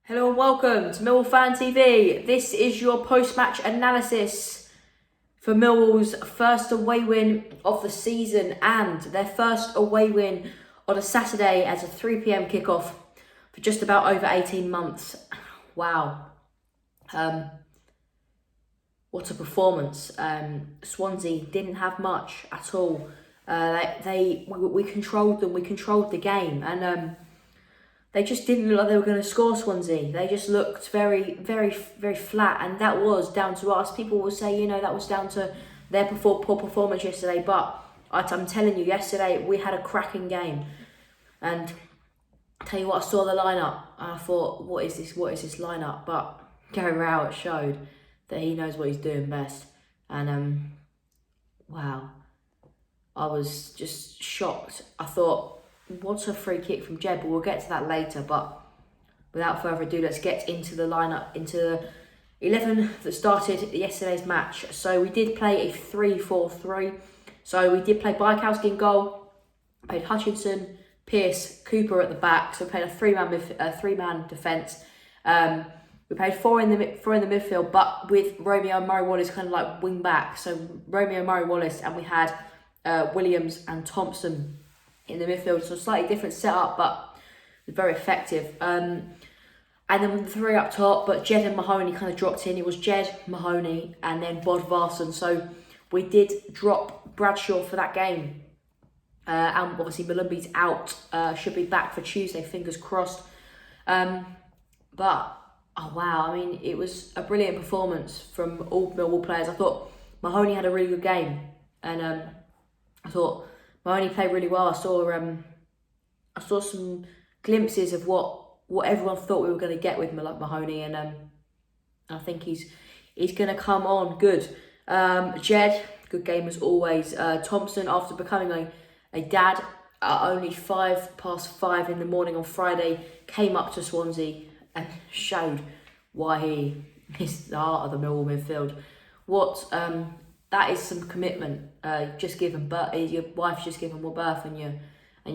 Hello and welcome to Millwall Fan TV. This is your post-match analysis for Millwall's first away win of the season and their first away win on a Saturday as a 3 p.m. kickoff for just about over 18 months. Wow. What a performance. Swansea didn't have much at all. We controlled them, we controlled the game, and they just didn't look like they were going to score, Swansea. They just looked very, very, very flat, and that was down to us. People will say, that was down to their poor performance yesterday, but I'm telling you, yesterday we had a cracking game. And I tell you what, I saw the lineup, and I thought, what is this lineup? But Gary Rowett showed that he knows what he's doing best. And wow, I was just shocked. I thought, what a free kick from Jed, but we'll get to that later. But without further ado, let's get into the lineup, into the 11 that started yesterday's match. So we did play a 3-4-3. So we did play Bajkowski in goal, played Hutchinson, Pearce, Cooper at the back. So we played a three-man defence. We played four in the midfield, but with Romeo and Murray Wallace kind of like wing back. So Romeo, Murray Wallace, and we had Williams and Thompson in the midfield, so slightly different setup, but very effective. And then with the three up top, but Jed and Mahoney kind of dropped in. It was Jed, Mahoney, and then Bodvarsson. So we did drop Bradshaw for that game. And obviously Malumbi's out, should be back for Tuesday, fingers crossed. But, oh wow, I mean, it was a brilliant performance from all Millwall players. I thought Mahoney had a really good game, and I thought Mahoney played really well. I saw some glimpses of what everyone thought we were going to get with Mahoney, and I think he's going to come on good. Jed, good game as always. Thompson, after becoming a dad at only 5:05 in the morning on Friday, came up to Swansea and showed why he is the heart of the Millwall midfield. That is some commitment. Just given birth, your wife's just given more birth, and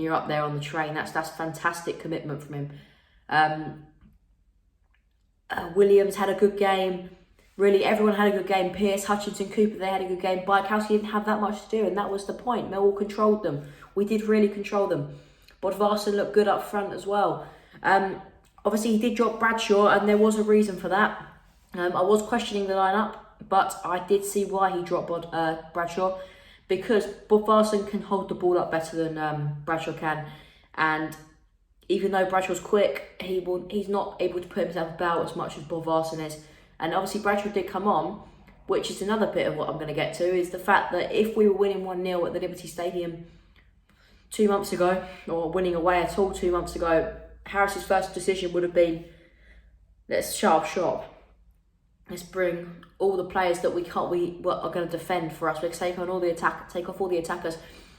you're up there on the train. That's fantastic commitment from him. Williams had a good game. Really, everyone had a good game. Pearce, Hutchinson, Cooper, they had a good game. Bajkowski didn't have that much to do, and that was the point. Millwall controlled them. We did really control them. Bodvarsson looked good up front as well. Obviously, he did drop Bradshaw, and there was a reason for that. I was questioning the lineup, but I did see why he dropped Bradshaw, because Bodvarsson can hold the ball up better than Bradshaw can, and even though Bradshaw's quick, he's not able to put himself about as much as Bodvarsson is. And obviously Bradshaw did come on, which is another bit of what I'm going to get to, is the fact that if we were winning 1-0 at the Liberty Stadium 2 months ago, or winning away at all 2 months ago, Harris's first decision would have been, let's shut up shop. Let's bring all the players that we are going to defend for us. Let's take off all the attackers.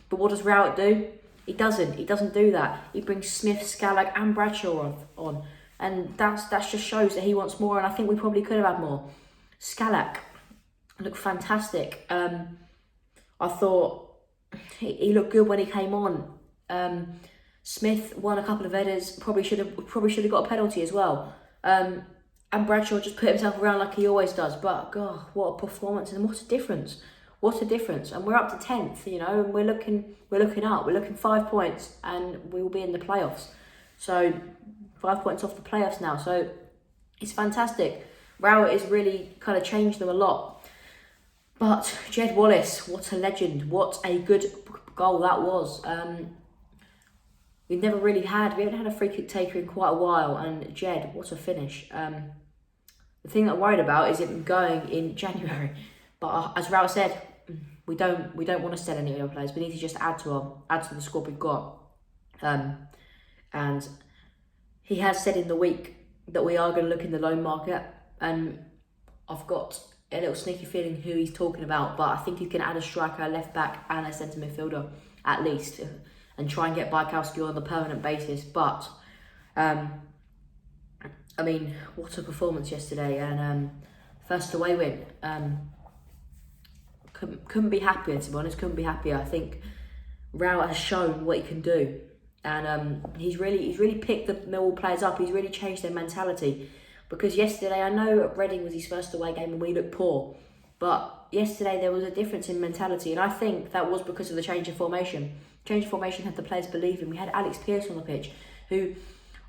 But what does Rowett do? He doesn't do that. He brings Smith, Scallagh and Bradshaw on. And that just shows that he wants more, and I think we probably could have had more. Scallagh looked fantastic. I thought he looked good when he came on. Smith won a couple of headers, probably should have got a penalty as well. And Bradshaw just put himself around like he always does. But God, what a performance, and what a difference! What a difference! And we're up to 10th, and we're looking up. We're looking 5 points, and we will be in the playoffs. So 5 points off the playoffs now. So it's fantastic. Rowett has really kind of changed them a lot. But Jed Wallace, what a legend! What a good goal that was. We haven't had a free kick taker in quite a while, and Jed, what a finish. The thing that I'm worried about is it going in January. But as Rowett said, we don't want to sell any of our players. We need to just add to the squad we've got. And he has said in the week that we are going to look in the loan market, and I've got a little sneaky feeling who he's talking about, but I think he's going to add a striker, a left back and a centre midfielder at least, and try and get Bajkowski on the permanent basis. But I mean, what a performance yesterday, and first away win. Couldn't be happier, to be honest. Couldn't be happier. I think Rowett has shown what he can do. and he's really picked the Millwall players up. He's really changed their mentality, because yesterday, I know Reading was his first away game and we looked poor, but yesterday there was a difference in mentality, and I think that was because of the change of formation. Change of formation had the players believing. We had Alex Pearce on the pitch, who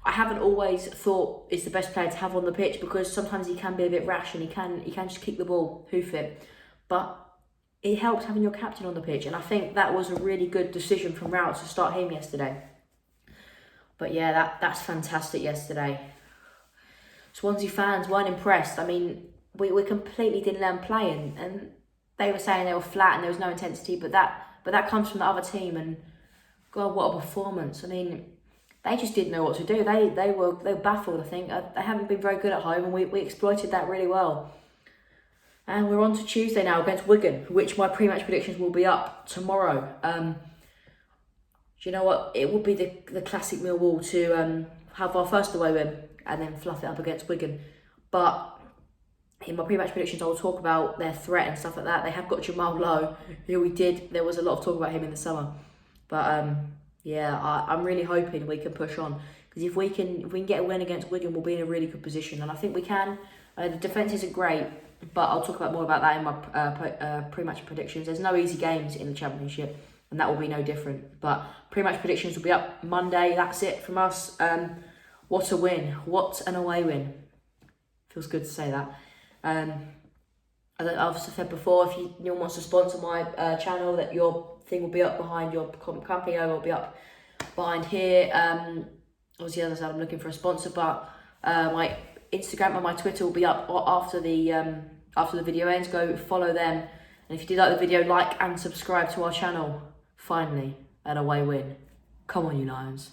I haven't always thought is the best player to have on the pitch, because sometimes he can be a bit rash and he can just kick the ball, hoof it. But it helps having your captain on the pitch, and I think that was a really good decision from Rouse to start him yesterday. But yeah, that's fantastic yesterday. Swansea fans weren't impressed. I mean, we completely didn't let them play, and they were saying they were flat and there was no intensity, but that comes from the other team, and God, what a performance. I mean, they just didn't know what to do. They were baffled, I think. They haven't been very good at home, and we exploited that really well. And we're on to Tuesday now against Wigan, which my pre-match predictions will be up tomorrow. Do you know what? It would be the classic Millwall to have our first away win and then fluff it up against Wigan. But in my pre-match predictions, I will talk about their threat and stuff like that. They have got Jamal Lowe, who there was a lot of talk about him in the summer. But yeah, I'm really hoping we can push on, because if we can get a win against Wigan, we'll be in a really good position, and I think we can. The defence isn't great, but I'll talk about more about that in my pre-match predictions. There's no easy games in the Championship, and that will be no different. But pre-match predictions will be up Monday. That's it from us. What a win! What an away win! Feels good to say that. As I've said before, if anyone wants to sponsor my channel, that your thing will be up behind your company logo, will be up behind here. Obviously, as I said, I'm looking for a sponsor, but my Instagram and my Twitter will be up after the video ends. Go follow them, and if you did like the video, like and subscribe to our channel. Finally, an away win. Come on, you Lions.